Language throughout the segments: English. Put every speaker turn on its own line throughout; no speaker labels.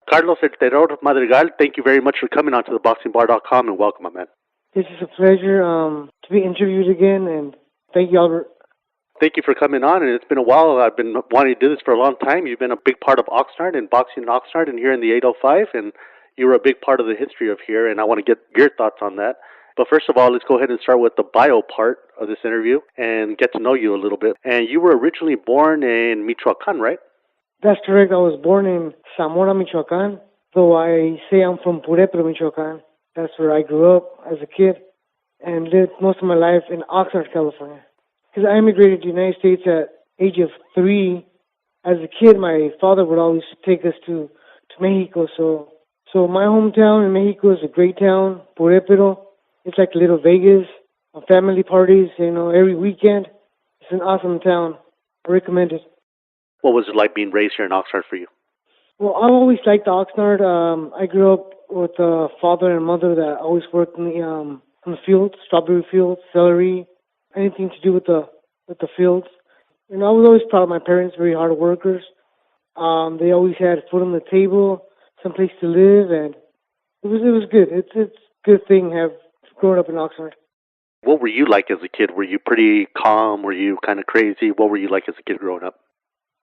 Carlos El Terror Madrigal, thank you very much for coming onto the BoxingBar.com and welcome, my man.
This is a pleasure to be interviewed again, and thank you, Albert.
Thank you for coming on, and it's been a while. I've been wanting to do this for a long time. You've been a big part of Oxnard and boxing in Oxnard and here in the 805, and you were a big part of the history of here, and I want to get your thoughts on that. But first of all, let's go ahead and start with the bio part of this interview and get to know you a little bit. And you were originally born in Michoacan, right?
That's correct. I was born in Zamora, Michoacan, though I say I'm from Purépeto, Michoacan. That's where I grew up as a kid and lived most of my life in Oxnard, California. Because I immigrated to the United States at age of 3. As a kid, my father would always take us to Mexico. So my hometown in Mexico is a great town, Purépeto. It's like Little Vegas, family parties, every weekend. It's an awesome town. I recommend it.
What was it like being raised here in Oxnard for you?
Well, I always liked Oxnard. I grew up with a father and mother that always worked in the fields, strawberry fields, celery, anything to do with the fields. I was always proud of my parents, very hard workers. They always had food on the table, some place to live, and it was good. It's a good thing have grown up in Oxnard.
What were you like as a kid? Were you pretty calm? Were you kind of crazy? What were you like as a kid growing up?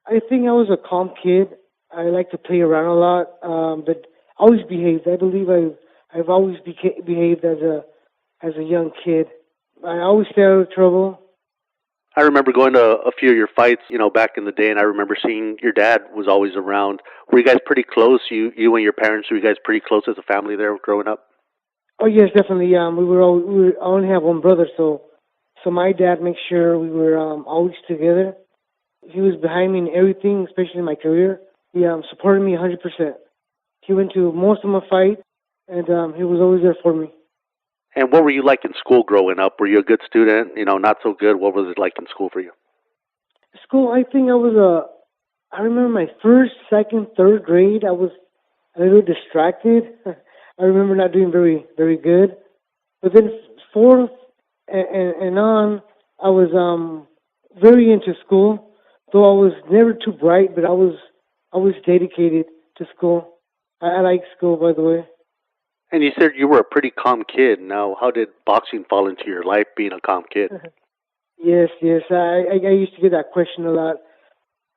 I think I was a calm kid. I like to play around a lot, but I always behaved. I believe I've always behaved as a young kid. I always stay out of trouble.
I remember going to a few of your fights, back in the day, and I remember seeing your dad was always around. Were you guys pretty close? You and your parents, were you guys pretty close as a family there growing up?
Oh yes, definitely. I only have one brother, so my dad makes sure we were always together. He was behind me in everything, especially in my career. He supported me 100%. He went to most of my fights, and he was always there for me.
And what were you like in school growing up? Were you a good student? Not so good? What was it like in school for you?
School, I think I remember my first, second, third grade, I was a little distracted. I remember not doing very, very good. But then fourth and on, I was very into school. Though I was never too bright, but I was dedicated to school. I like school, by the way.
And you said you were a pretty calm kid. Now, how did boxing fall into your life, being a calm kid?
Yes. I used to get that question a lot.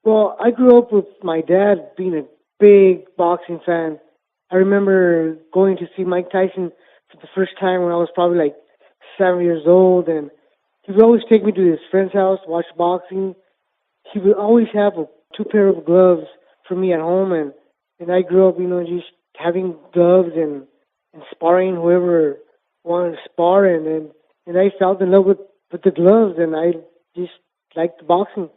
Well, I grew up with my dad being a big boxing fan. I remember going to see Mike Tyson for the first time when I was probably like 7 years old, and he would always take me to his friend's house to watch boxing. He would always have 2 pair of gloves for me at home, and I grew up, just having gloves and sparring whoever wanted to spar, and I fell in love with the gloves, and I just liked boxing.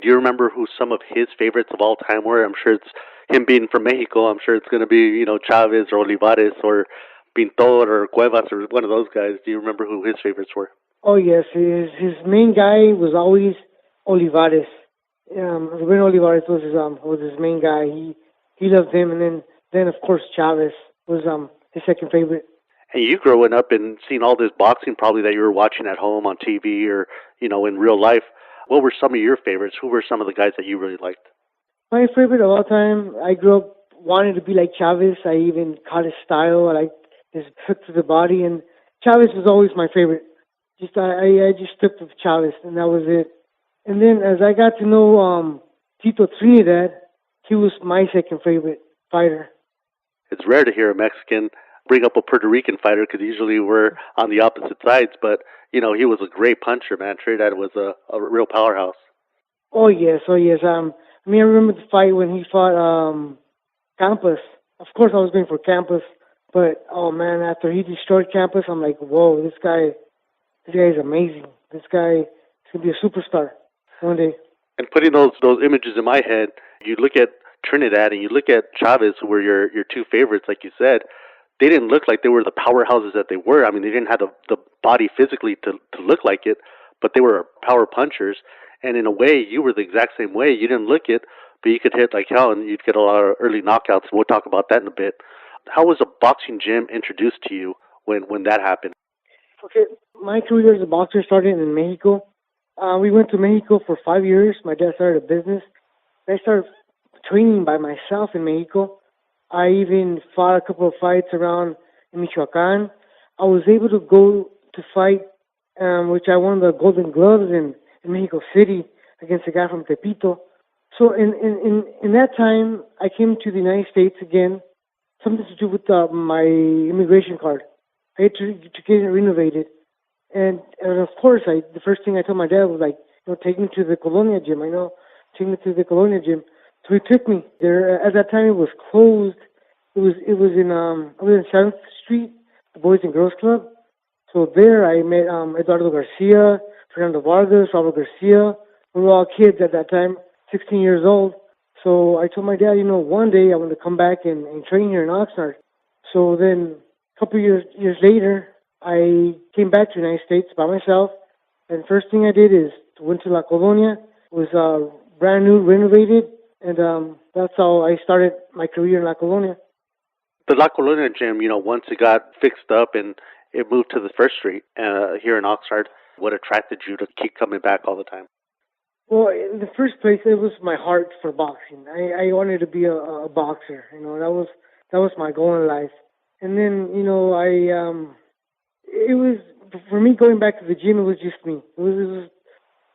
Do you remember who some of his favorites of all time were? I'm sure it's him being from Mexico. I'm sure it's going to be, Chavez or Olivares or Pintor or Cuevas or one of those guys. Do you remember who his favorites were?
Oh, yes. His main guy was always Olivares. Ruben Olivares was his main guy. He loved him, and then of course Chavez was his second favorite.
And you growing up and seeing all this boxing probably that you were watching at home on TV or in real life, what were some of your favorites? Who were some of the guys that you really liked?
My favorite of all time, I grew up wanting to be like Chavez. I even caught his style. I liked his hook to the body, and Chavez was always my favorite. I just stuck with Chavez, and that was it. And then as I got to know Tito Trinidad, he was my second favorite fighter.
It's rare to hear a Mexican bring up a Puerto Rican fighter because usually we're on the opposite sides. But, he was a great puncher, man. Trinidad was a real powerhouse.
Oh, yes. I remember the fight when he fought Campos. Of course, I was going for Campos. But, oh, man, after he destroyed Campos, I'm like, whoa, this guy is amazing. This guy is going to be a superstar one day.
And putting those images in my head, you look at Trinidad and you look at Chavez, who were your 2 favorites, like you said. They didn't look like they were the powerhouses that they were. I mean, they didn't have the body physically to look like it, but they were power punchers. And in a way, you were the exact same way. You didn't look it, but you could hit like hell, and you'd get a lot of early knockouts. We'll talk about that in a bit. How was a boxing gym introduced to you when that happened?
Okay, my career as a boxer started in Mexico. We went to Mexico for 5 years. My dad started a business. I started training by myself in Mexico. I even fought a couple of fights around in Michoacan. I was able to go to fight, which I won the Golden Gloves in Mexico City against a guy from Tepito. So in that time, I came to the United States again, something to do with my immigration card. I had to get it renovated. And of course, the first thing I told my dad was like, take me to the Colonia gym. I know, take me to the Colonia gym. So he took me there. At that time, it was closed. It was in I was in 7th Street, the Boys and Girls Club. So there, I met Eduardo Garcia, Fernando Vargas, Robert Garcia. We were all kids at that time, 16 years old. So I told my dad, one day I want to come back and train here in Oxnard. So then, a couple years later, I came back to the United States by myself, and first thing I did is went to La Colonia. It was brand new, renovated, and that's how I started my career in La Colonia.
The La Colonia gym, once it got fixed up and it moved to the First Street here in Oxnard, what attracted you to keep coming back all the time?
Well, in the first place, it was my heart for boxing. I wanted to be a boxer. That was my goal in life. And then, it was for me going back to the gym. It was just me. It was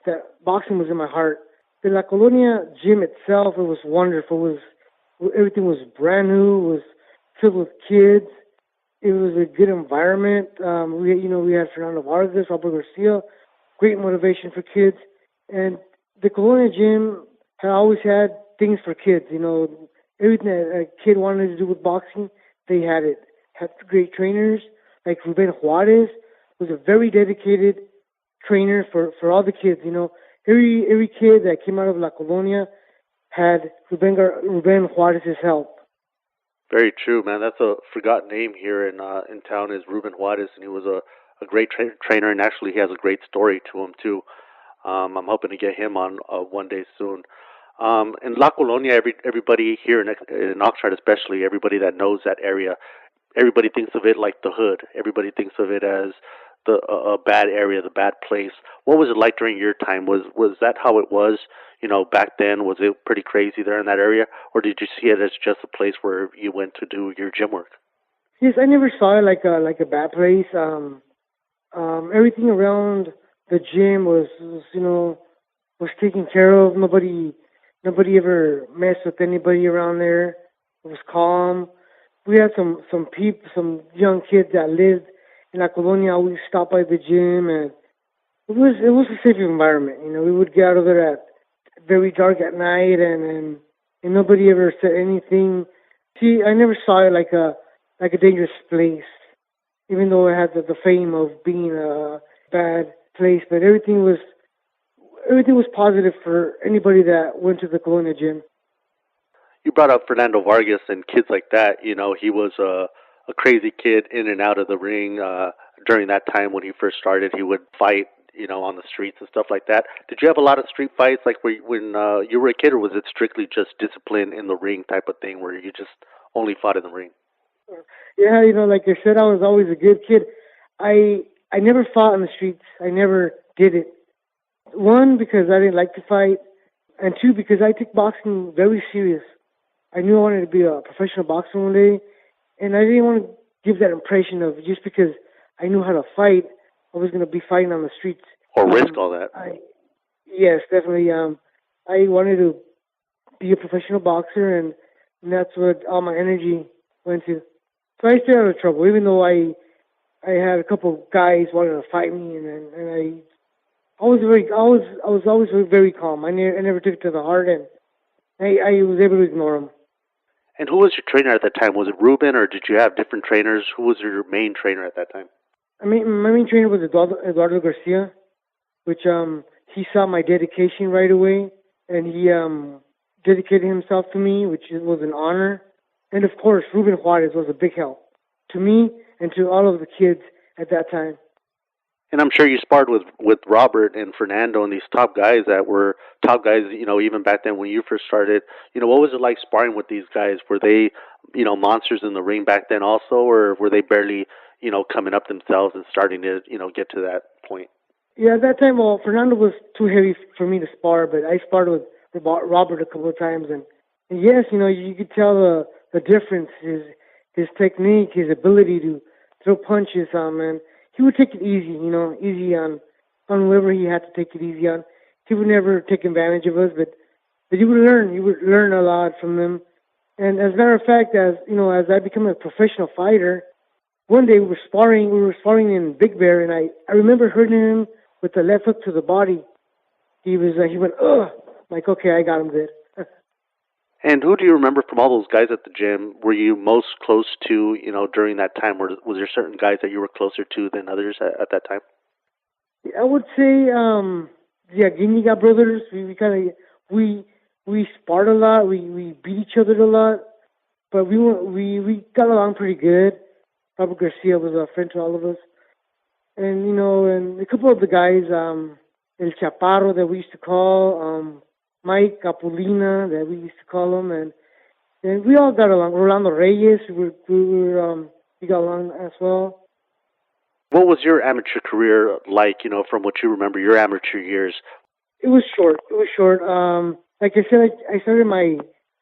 that boxing was in my heart. The La Colonia gym itself, it was wonderful. Everything was brand new. It was filled with kids. It was a good environment. We had Fernando Vargas, Robert Garcia, great motivation for kids. And the Colonia gym had always had things for kids. Everything that a kid wanted to do with boxing, they had it. Had great trainers, like Ruben Juarez was a very dedicated trainer for all the kids. Every kid that came out of La Colonia had Ruben Juarez's help.
Very true, man. That's a forgotten name here in town is Ruben Juarez, and he was a great trainer, and actually he has a great story to him too. I'm hoping to get him on one day soon. In La Colonia, everybody here in Oxnard, especially everybody that knows that area, everybody thinks of it like the hood. Everybody thinks of it as a bad area, the bad place. What was it like during your time? Was that how it was? Back then, was it pretty crazy there in that area, or did you see it as just a place where you went to do your gym work?
Yes, I never saw it like a bad place. Everything around the gym was taken care of. Nobody ever messed with anybody around there. It was calm. We had some young kids that lived in La Colonia. Always stopped by the gym, and it was a safe environment. We would get out of there at very dark at night, and nobody ever said anything. See, I never saw it like a dangerous place, even though it had the fame of being a bad place. But everything was positive for anybody that went to the Colonia gym.
You brought up Fernando Vargas and kids like that. He was a crazy kid in and out of the ring. During that time when he first started, he would fight, on the streets and stuff like that. Did you have a lot of street fights, like when you were a kid, or was it strictly just discipline in the ring type of thing, where you just only fought in the ring?
Yeah, like I said, I was always a good kid. I never fought in the streets. I never did it. One, because I didn't like to fight, and two, because I took boxing very serious. I knew I wanted to be a professional boxer one day, and I didn't want to give that impression of just because I knew how to fight, I was going to be fighting on the streets.
Or risk all that.
Yes, definitely. I wanted to be a professional boxer, and that's what all my energy went to. So I stayed out of trouble, even though I had a couple of guys wanting to fight me, and I was always very calm. I never took it to the heart, and I was able to ignore them.
And who was your trainer at that time? Was it Ruben, or did you have different trainers? Who was your main trainer at that time?
My main trainer was Eduardo Garcia, which he saw my dedication right away, and he dedicated himself to me, which was an honor. And of course, Ruben Juarez was a big help to me and to all of the kids at that time.
And I'm sure you sparred with Robert and Fernando and these top guys that were top guys, even back then when you first started. What was it like sparring with these guys? Were they, monsters in the ring back then also, or were they barely, coming up themselves and starting to, get to that point?
Yeah, at that time, Fernando was too heavy for me to spar, but I sparred with Robert a couple of times, and And yes, you could tell the difference. His technique, his ability to throw punches. Man, he would take it easy. Easy on whoever he had to take it easy on. He would never take advantage of us, but you would learn. You would learn a lot from them. And as a matter of fact, as I became a professional fighter, one day we were sparring in Big Bear, and I remember hurting him with the left hook to the body. He went, ugh. Like, okay, I got him good.
And who do you remember from all those guys at the gym? Were you most close to, during that time? Was there certain guys that you were closer to than others at that time?
I would say the Aguiniga brothers. We kind of we sparred a lot. We beat each other a lot, but we got along pretty good. Robert Garcia was a friend to all of us, and and a couple of the guys, El Chaparro that we used to call, Mike Capulina that we used to call him, and we all got along. Rolando Reyes, we got along as well.
What was your amateur career like, from what you remember, your amateur years?
It was short. It was short. Like I said, I started my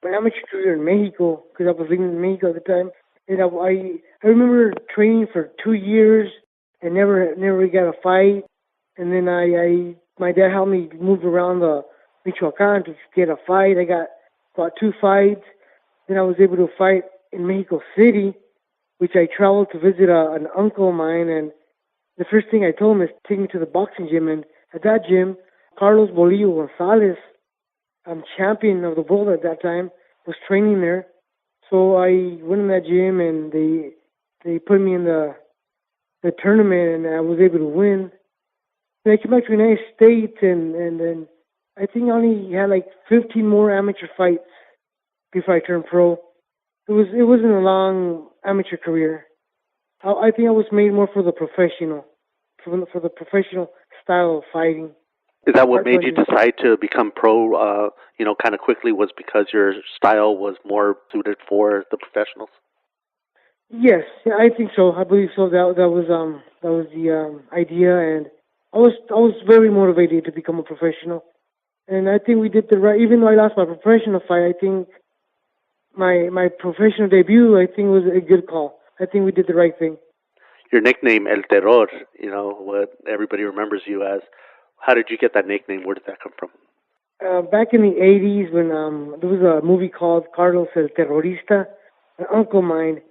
amateur career in Mexico because I was living in Mexico at the time, and I remember training for 2 years and never got a fight. And then my dad helped me move around the Michoacan to get a fight. I got 2 fights. Then I was able to fight in Mexico City, which I traveled to visit an uncle of mine. And the first thing I told him is take me to the boxing gym. And at that gym, Carlos Bolillo Gonzalez, champion of the world at that time, was training there. So I went in that gym, and they put me in the tournament, and I was able to win. Then I came back to the United States, and then I think I only had like 15 more amateur fights before I turned pro. It wasn't a long amateur career. I think I was made more for the professional style of fighting.
Is that what made you decide to become pro, kind of quickly, was because your style was more suited for the professionals?
Yes, yeah, I think so. I believe so. That was the idea, and I was very motivated to become a professional. And I think we did the right. Even though I lost my professional fight, I think my professional debut, I think, was a good call. I think we did the right thing.
Your nickname, El Terror, what everybody remembers you as. How did you get that nickname? Where did that come from?
Back in the 80s, when there was a movie called Carlos el Terrorista, an uncle of mine,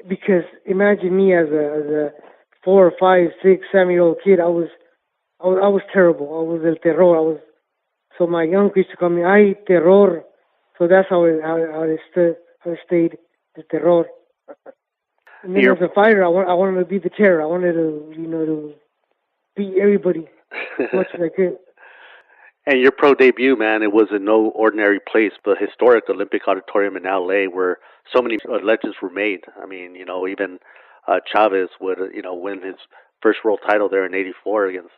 because imagine me as a 4, 5, 6, 7-year-old kid, I was terrible. I was el terror. So my uncle used to call me Ay Terror. So that's how it stayed, the terror. And then as a fighter, I wanted to be the terror. I wanted to, to beat everybody as much as I could.
And your pro debut, man, it was in no ordinary place, the historic Olympic Auditorium in LA, where so many legends were made. I mean, even Chavez would, win his first world title there in '84 against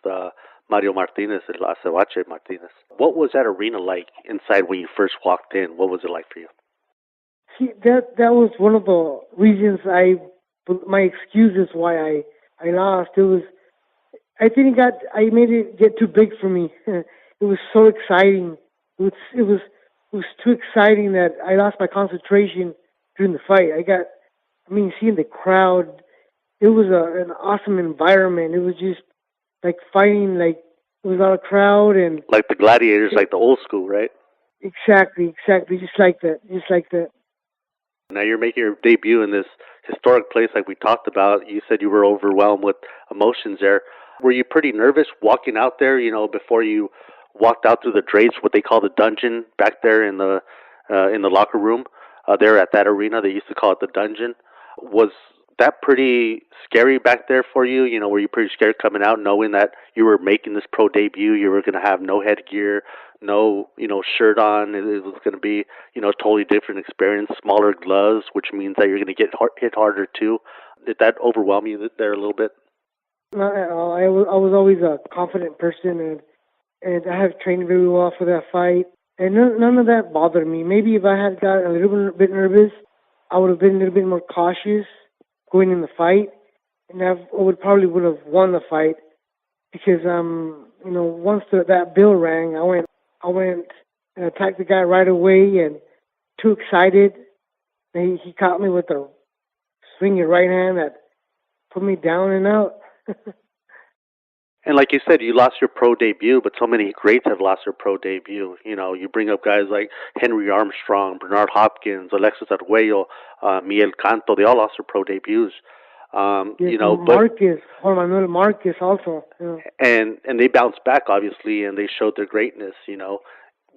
Mario Martinez and La Cevache Martinez. What was that arena like inside when you first walked in? What was it like for you?
See, that was one of the reasons my excuses why I lost. It was, I think I made it get too big for me. It was so exciting. It was too exciting that I lost my concentration during the fight. Seeing the crowd, it was an awesome environment. It was just like fighting, like there was a lot of crowd and
like the gladiators, like the old school, right?
Exactly, just like that.
Now you're making your debut in this historic place like we talked about. You said you were overwhelmed with emotions there. Were you pretty nervous walking out there, before you walked out through the drapes, what they call the dungeon, back there in the locker room, there at that arena? They used to call it the dungeon. Was that pretty scary back there for you? Were you pretty scared coming out knowing that you were making this pro debut? You were going to have no headgear, no, shirt on. It was going to be, a totally different experience, smaller gloves, which means that you're going to get hit harder too. Did that overwhelm you there a little bit?
Not at all. I was always a confident person, and I have trained very well for that fight. And none of that bothered me. Maybe if I had got a little bit nervous, I would have been a little bit more cautious going in the fight, and I would have won the fight because once that bell rang, I went and attacked the guy right away, and too excited. He caught me with a swinging right hand that put me down and out.
And like you said, you lost your pro debut, but so many greats have lost their pro debut. You know, you bring up guys like Henry Armstrong, Bernard Hopkins, Alexis Arguello, Miguel Canto. They all lost their pro debuts.
Yes,
You know, but
Marcus, Juan Manuel Marcus also. You know.
and they bounced back obviously, and they showed their greatness. You know,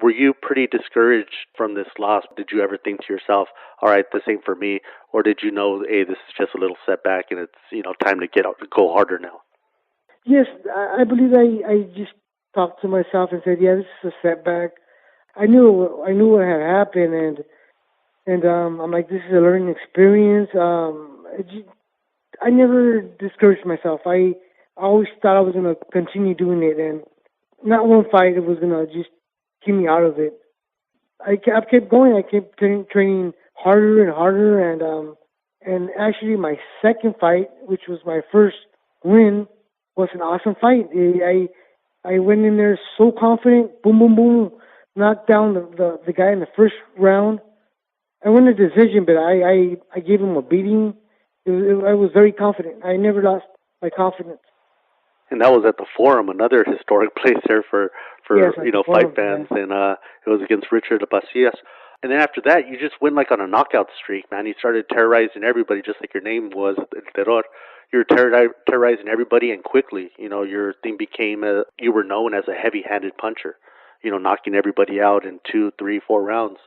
were you pretty discouraged from this loss? Did you ever think to yourself, "All right, this ain't for me," or did you know, "Hey, this is just a little setback, and it's time to get out, go harder now"?
Yes, I believe I just talked to myself and said, yeah, this is a setback. I knew what had happened, and I'm like, this is a learning experience. I never discouraged myself. I always thought I was gonna continue doing it, and not one fight it was gonna just keep me out of it. I kept going. I kept training harder and harder, and actually my second fight, which was my first win, was an awesome fight. I went in there so confident, boom, boom, boom, knocked down the guy in the first round. I won the decision, but I gave him a beating. I was very confident. I never lost my confidence.
And that was at the Forum, another historic place there for
Yes, at the
fight
Forum,
fans,
yeah.
and it was against Richard Pasillas. And then after that, you just went like on a knockout streak, man. You started terrorizing everybody, just like your name was, El Terror. You were terrorizing everybody, and quickly, your thing became you were known as a heavy-handed puncher. Knocking everybody out in 2, 3, 4 rounds.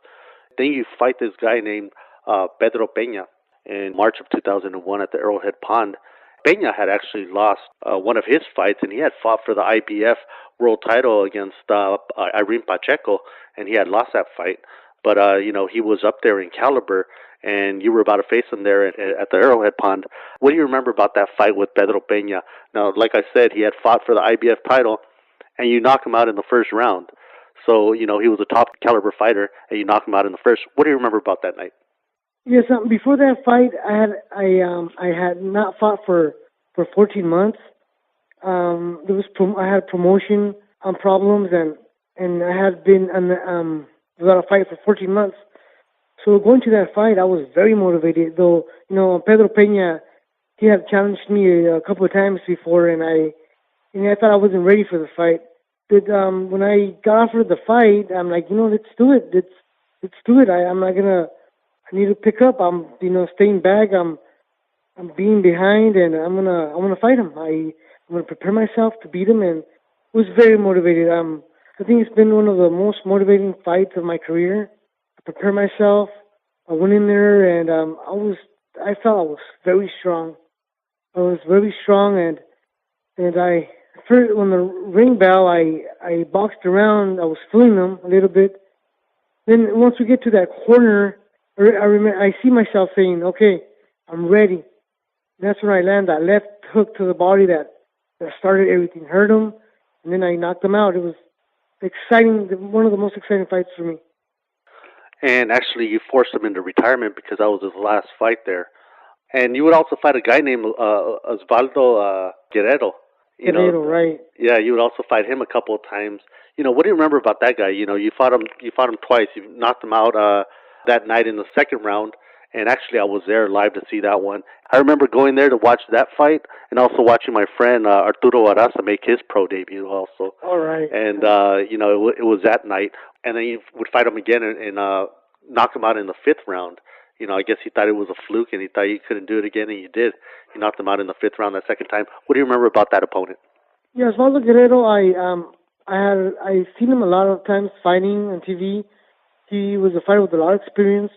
Then you fight this guy named Pedro Peña in March of 2001 at the Arrowhead Pond. Peña had actually lost one of his fights, and he had fought for the IBF world title against Irene Pacheco, and he had lost that fight. But he was up there in caliber, and you were about to face him there at the Arrowhead Pond. What do you remember about that fight with Pedro Peña? Now, like I said, he had fought for the IBF title, and you knocked him out in the first round. So he was a top caliber fighter, and you knocked him out in the first. What do you remember about that night?
Yes, before that fight, I had not fought for 14 months. I had promotion problems, and I had been without a fight for 14 months. So going to that fight, I was very motivated. Though Pedro Peña, he had challenged me a couple of times before, and I thought I wasn't ready for the fight. But when I got offered the fight, I'm like, let's do it. Let's do it. I'm not gonna. I need to pick up. I'm staying back. I'm being behind, and I'm gonna fight him. I'm gonna prepare myself to beat him, and was very motivated. I think it's been one of the most motivating fights of my career. I prepared myself. I went in there, and I felt I was very strong. I was very strong, and I first when the ring bell, I boxed around. I was feeling them a little bit. Then once we get to that corner, I see myself saying, "Okay, I'm ready." And that's when I land that left hook to the body that started everything. Hurt him, and then I knocked him out. It was exciting, one of the most exciting fights for me.
And actually, you forced him into retirement because that was his last fight there. And you would also fight a guy named Osvaldo Guerrero. You know,
Guerrero, right?
yeah, you would also fight him a couple of times. What do you remember about that guy? You fought him. You fought him twice. You knocked him out that night in the second round. And actually, I was there live to see that one. I remember going there to watch that fight, and also watching my friend Arturo Arasa make his pro debut also.
All right.
And it was that night. And then you would fight him again and knock him out in the fifth round. I guess he thought it was a fluke, and he thought you couldn't do it again, and you did. You knocked him out in the fifth round that second time. What do you remember about that opponent?
Yeah, Osvaldo Guerrero. I seen him a lot of times fighting on TV. He was a fighter with a lot of experience.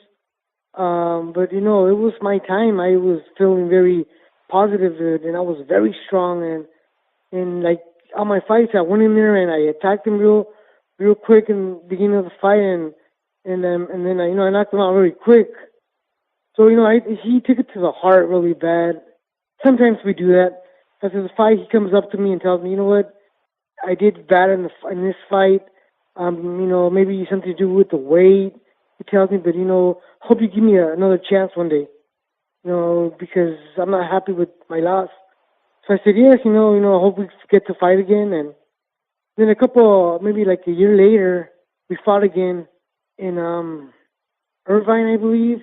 But it was my time. I was feeling very positive, and I was very strong. And like on my fights, I went in there and I attacked him real quick in the beginning of the fight, and then I knocked him out very quick. So he took it to the heart really bad. Sometimes we do that. After the fight, he comes up to me and tells me, "You know what? I did bad in this fight. Maybe something to do with the weight." He tells me, "But hope you give me another chance one day. Because I'm not happy with my loss." So I said, "Yes, I hope we get to fight again." And then maybe like a year later, we fought again in Irvine, I believe,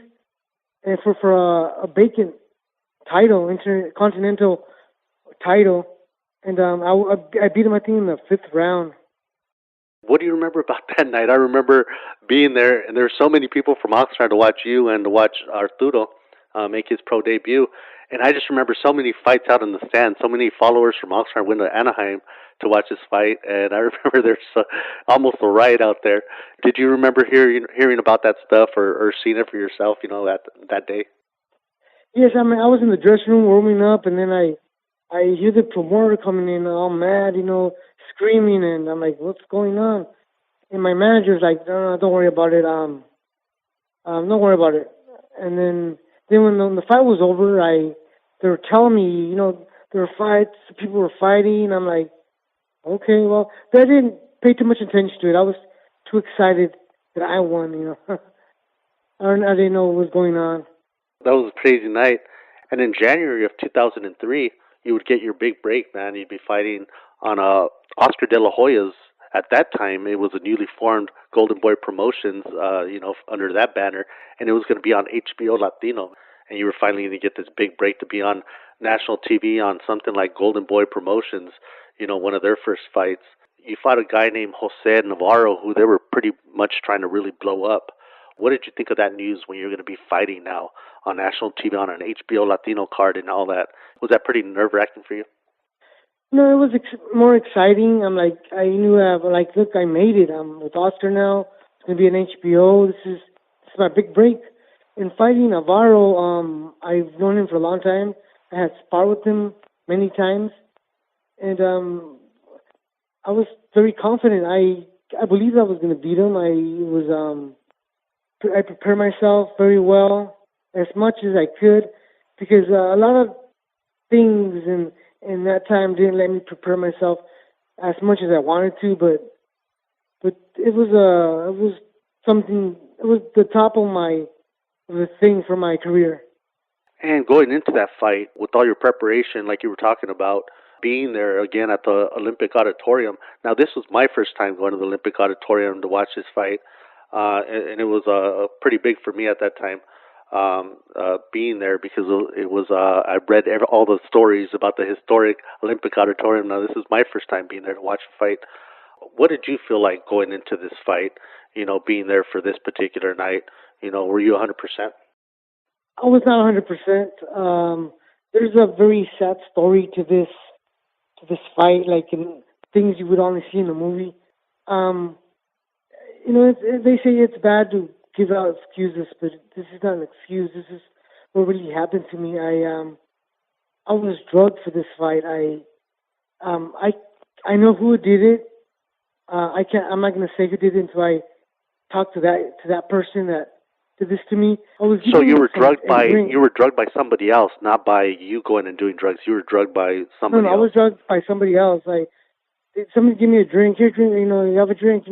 and for a vacant title, intercontinental title, and I beat him I think in the fifth round.
What do you remember about that night? I remember being there, and there were so many people from Oxnard to watch you and to watch Arturo make his pro debut. And I just remember so many fights out in the stand. So many followers from Oxnard went to Anaheim to watch this fight, and I remember there's almost a riot out there. Did you remember hearing about that stuff or seeing it for yourself? That day.
Yes, I mean I was in the dressing room warming up, and then I hear the promoter coming in all mad, screaming, and I'm like, what's going on? And my manager's like, no, no, don't worry about it. Don't worry about it. And then when the fight was over, they were telling me, there were fights, people were fighting. I'm like, okay, well, but I didn't pay too much attention to it. I was too excited that I won. I didn't know what was going on.
That was a crazy night. And in January of 2003, you would get your big break, man. You'd be fighting on Oscar De La Hoya's. At that time, it was a newly formed Golden Boy Promotions, under that banner, and it was going to be on HBO Latino. And you were finally going to get this big break to be on national TV on something like Golden Boy Promotions, one of their first fights. You fought a guy named Jose Navarro, who they were pretty much trying to really blow up. What did you think of that news when you're going to be fighting now on national TV on an HBO Latino card and all that? Was that pretty nerve-wracking for you?
No, it was more exciting. I'm like, I knew, like, look, I made it. I'm with Oscar now. It's gonna be an HBO. This is my big break. In fighting Navarro, I've known him for a long time. I had sparred with him many times, and I was very confident. I believed I was gonna beat him. I prepared myself very well, as much as I could, because a lot of things in that time didn't let me prepare myself as much as I wanted to, but it was something. It was the top of the thing for my career.
And going into that fight with all your preparation, like you were talking about, being there again at the Olympic Auditorium. Now, this was my first time going to the Olympic Auditorium to watch this fight, and it was pretty big for me at that time. Being there because it was I read all the stories about the historic Olympic Auditorium. Now this is my first time being there to watch a fight. What did you feel like going into this fight? Being there for this particular night. Were you 100%?
I was not 100%. There's a very sad story to this fight, like in things you would only see in a movie. They say it's bad to give out excuses, but this is not an excuse. This is what really happened to me. I was drugged for this fight. I know who did it. I'm not gonna say who did it until I talk to that person that did this to me.
So you were drugged by somebody else, not by you going and doing drugs. You were drugged by somebody else.
No, I was drugged by somebody else. Somebody give me a drink. Here, drink. You have a drink.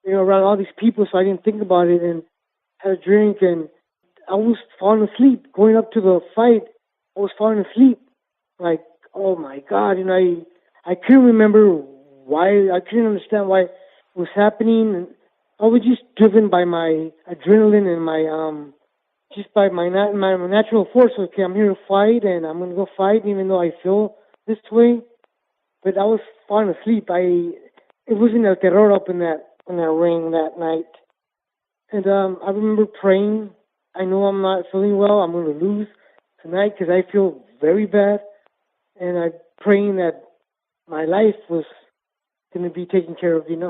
Around all these people, so I didn't think about it and had a drink, and I was falling asleep. Going up to the fight, I was falling asleep. Like, oh my God, I couldn't remember why. I couldn't understand why it was happening. And I was just driven by my adrenaline and just by my natural force. Okay, I'm here to fight, and I'm gonna go fight, even though I feel this way. But I was falling asleep. It wasn't El Terror up in that ring that night. And I remember praying, I know I'm not feeling well, I'm going to lose tonight because I feel very bad. And I'm praying that my life was going to be taken care of. And,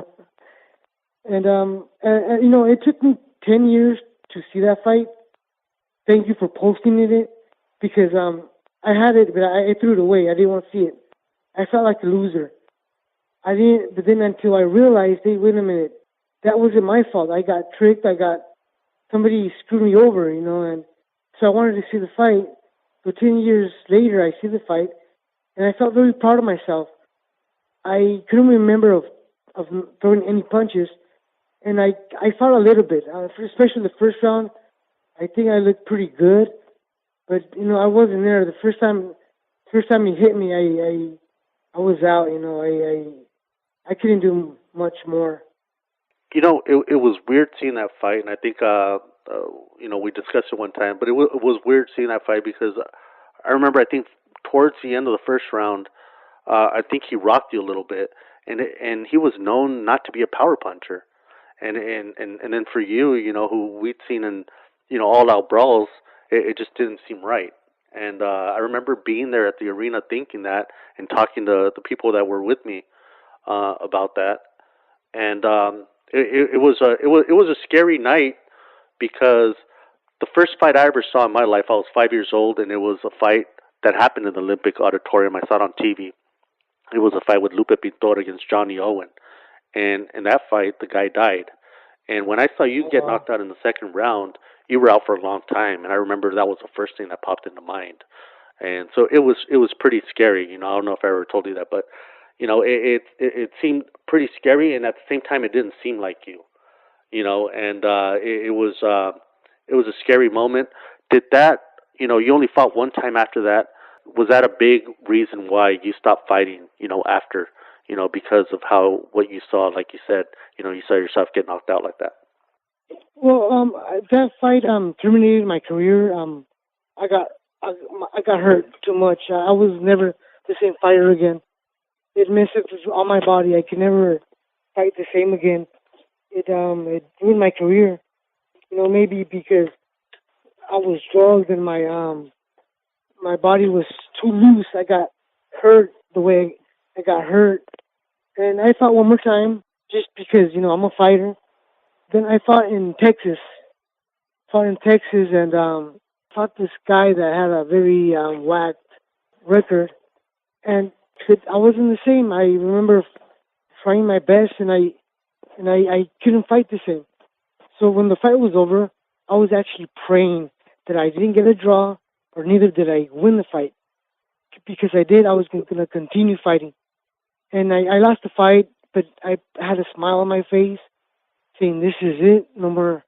it took me 10 years to see that fight. Thank you for posting it, because I had it, but I threw it away. I didn't want to see it. I felt like a loser. I didn't, but then until I realized, hey, wait a minute, that wasn't my fault. I got tricked. Somebody screwed me over, and so I wanted to see the fight. So 10 years later, I see the fight, and I felt very proud of myself. I couldn't remember of throwing any punches, and I fought a little bit, especially the first round. I think I looked pretty good, but I wasn't there. The first time he hit me, I was out. I couldn't do much more.
It was weird seeing that fight, and I think we discussed it one time, but it was weird seeing that fight because I remember I think towards the end of the first round, I think he rocked you a little bit, and he was known not to be a power puncher, and then for you, who we'd seen in all out brawls, it just didn't seem right. And I remember being there at the arena thinking that and talking to the people that were with me about that, and it was a scary night because the first fight I ever saw in my life, I was 5 years old, and it was a fight that happened in the Olympic Auditorium. I saw it on TV. It was a fight with Lupe Pintor against Johnny Owen, and in that fight, the guy died. And when I saw you get
Wow.
knocked out in the second round, you were out for a long time, and I remember that was the first thing that popped into mind. And so it was pretty scary. I don't know if I ever told you that, but it seemed pretty scary, and at the same time, it didn't seem like you. And it was a scary moment. Did that? You only fought one time after that. Was that a big reason why you stopped fighting? After because of how what you saw, like you said, you saw yourself get knocked out like that.
Well, that fight terminated my career. I got I, I got hurt too much. I was never the same fighter again. It messed up on my body. I could never fight the same again. It ruined my career. Maybe because I was drugged and my body was too loose. I got hurt the way I got hurt, and I fought one more time just because I'm a fighter. Then I fought in Texas. Fought in Texas and fought this guy that had a very whacked record, and I wasn't the same. I remember trying my best, and I couldn't fight the same. So when the fight was over, I was actually praying that I didn't get a draw, or neither did I win the fight. Because I did, I was going to continue fighting. And I lost the fight, but I had a smile on my face, saying, "This is it. No more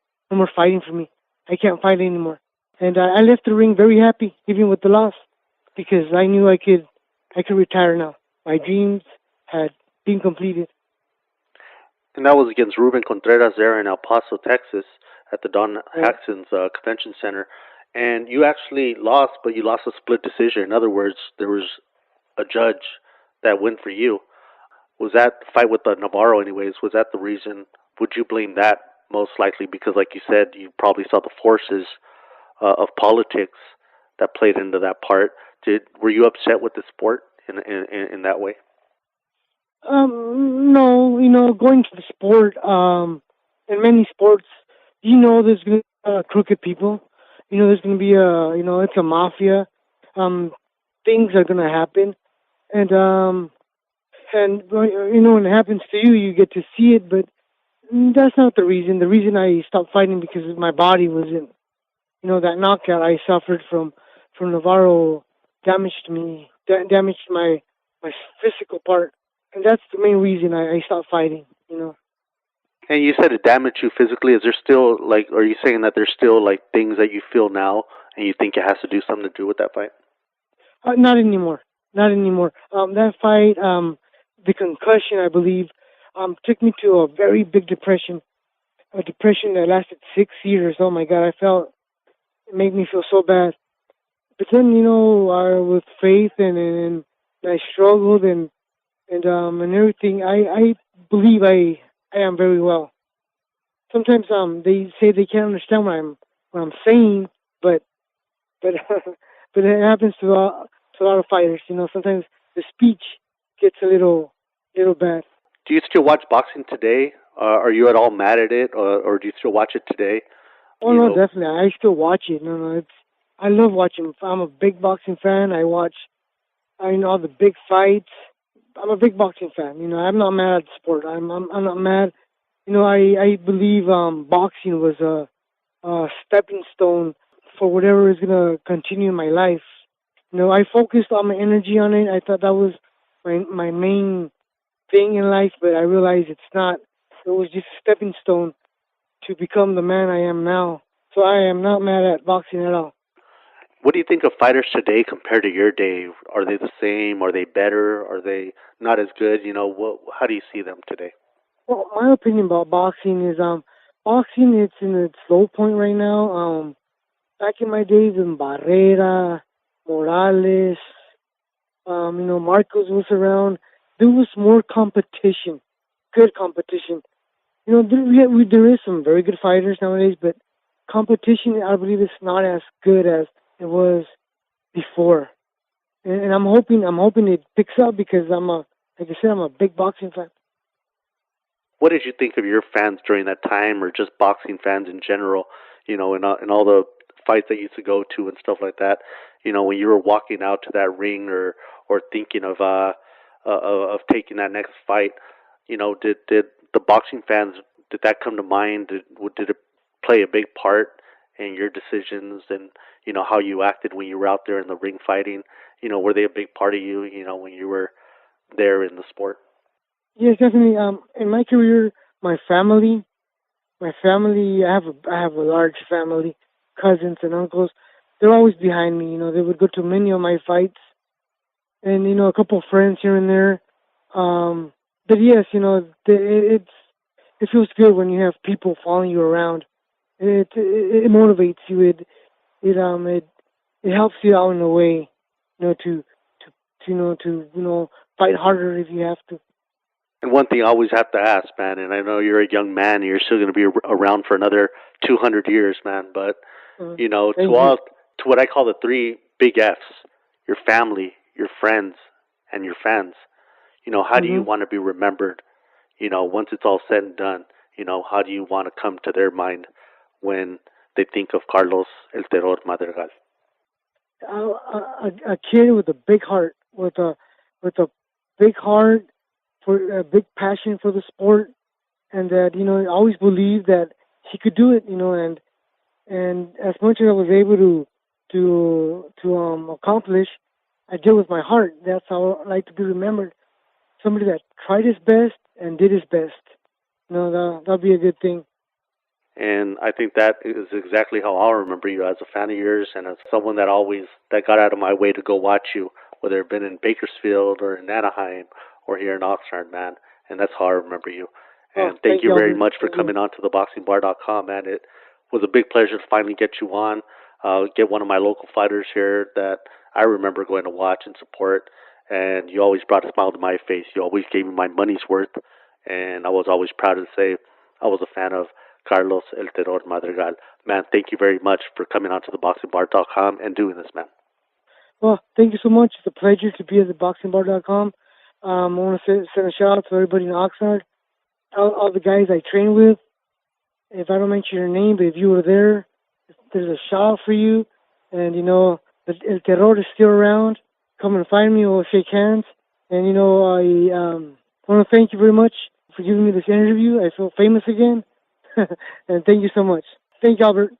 fighting for me. I can't fight anymore." And I left the ring very happy, even with the loss, because I knew I could retire now. My dreams had been completed.
And that was against Ruben Contreras there in El Paso, Texas, at the Don
Right.
Haxton's Convention Center. And you actually lost, but you lost a split decision. In other words, there was a judge that went for you. Was that fight with Navarro, anyways? Was that the reason? Would you blame that most likely? Because, like you said, you probably saw the forces of politics that played into that part. Were you upset with the sport in that way?
No, going to the sport, in many sports, there's going to be crooked people. There's going to be it's a mafia. Um, Things are going to happen, and when it happens to you, you get to see it. But that's not the reason. The reason I stopped fighting because my body wasn't, that knockout I suffered from Navarro damaged me, damaged my physical part, and that's the main reason I stopped fighting.
And you said it damaged you physically. Is there still are you saying that there's still things that you feel now, and you think it has to do something to do with that fight?
Not anymore, not anymore. That fight, the concussion, I believe, took me to a very big depression, a depression that lasted 6 years. Oh my God, it made me feel so bad. But then, with faith and I struggled and everything. I believe I am very well. Sometimes they say they can't understand what I'm saying, but but but it happens to a lot of fighters. Sometimes the speech gets a little bad.
Do you still watch boxing today? Are you at all mad at it, or do you still watch it today?
Oh
You
no,
know,
definitely. I still watch it. No, I love watching. I'm a big boxing fan. I watch. I know all the big fights. I'm a big boxing fan. I'm not mad at the sport. I'm not mad. I believe boxing was a stepping stone for whatever is gonna continue in my life. I focused all my energy on it. I thought that was my main thing in life, but I realized it's not. It was just a stepping stone to become the man I am now. So I am not mad at boxing at all.
what do you think of fighters today compared to your day? Are they the same? Are they better? Are they not as good? How do you see them today?
Well, my opinion about boxing is Boxing, it's in its low point right now. Back in my days, in Barrera, Morales, Marcos was around. There was more competition, good competition. There is some very good fighters nowadays, but competition, I believe, is not as good as it was before. And I'm hoping it picks up because like I said, I'm a big boxing fan.
What did you think of your fans during that time, or just boxing fans in general? In all the fights that you used to go to and stuff like that. When you were walking out to that ring, or thinking of taking that next fight. Did the boxing fans, did that come to mind? Did it play a big part in your decisions, and how you acted when you were out there in the ring fighting? Were they a big part of you? When you were there in the sport.
Yes, definitely. In my career, my family, I have a large family, cousins and uncles. They're always behind me. They would go to many of my fights, and a couple of friends here and there. But yes, it feels good when you have people following you around. It motivates you. It helps you out in a way, to fight harder if you have to.
And one thing I always have to ask, man, and I know you're a young man, and you're still going to be around for another 200 years, man. But
Thank you.
to what I call the three big F's: your family, your friends, and your fans. How do you
Hmm.
want to be remembered? Once it's all said and done. How do you want to come to their mind when they think of Carlos El Terror Madrigal?
A kid with a big heart, with a big heart for a big passion for the sport, and that I always believed that he could do it. And as much as I was able to accomplish, I did with my heart. That's how I like to be remembered. Somebody that tried his best and did his best. That'll be a good thing.
And I think that is exactly how I'll remember you, as a fan of yours, and as someone that got out of my way to go watch you, whether it been in Bakersfield or in Anaheim or here in Oxnard, man. And that's how I remember you.
Oh,
And thank
thank
you
you,
very
Albert.
much for
Thank you.
coming on to the boxingbar.com, man. It was a big pleasure to finally get you on. Get one of my local fighters here that I remember going to watch and support. And you always brought a smile to my face. You always gave me my money's worth. And I was always proud to say I was a fan of Carlos El Terror Madrigal. Man, thank you very much for coming on to the boxingbar.com and doing this, man.
Well, thank you so much. It's a pleasure to be at the boxingbar.com. I want to send a shout out to everybody in Oxnard, all the guys I train with. If I don't mention your name, but if you were there, there's a shout out for you. And El Terror is still around. Come and find me. We'll shake hands. And I want to thank you very much for giving me this interview. I feel famous again. And thank you so much. Thank you, Albert.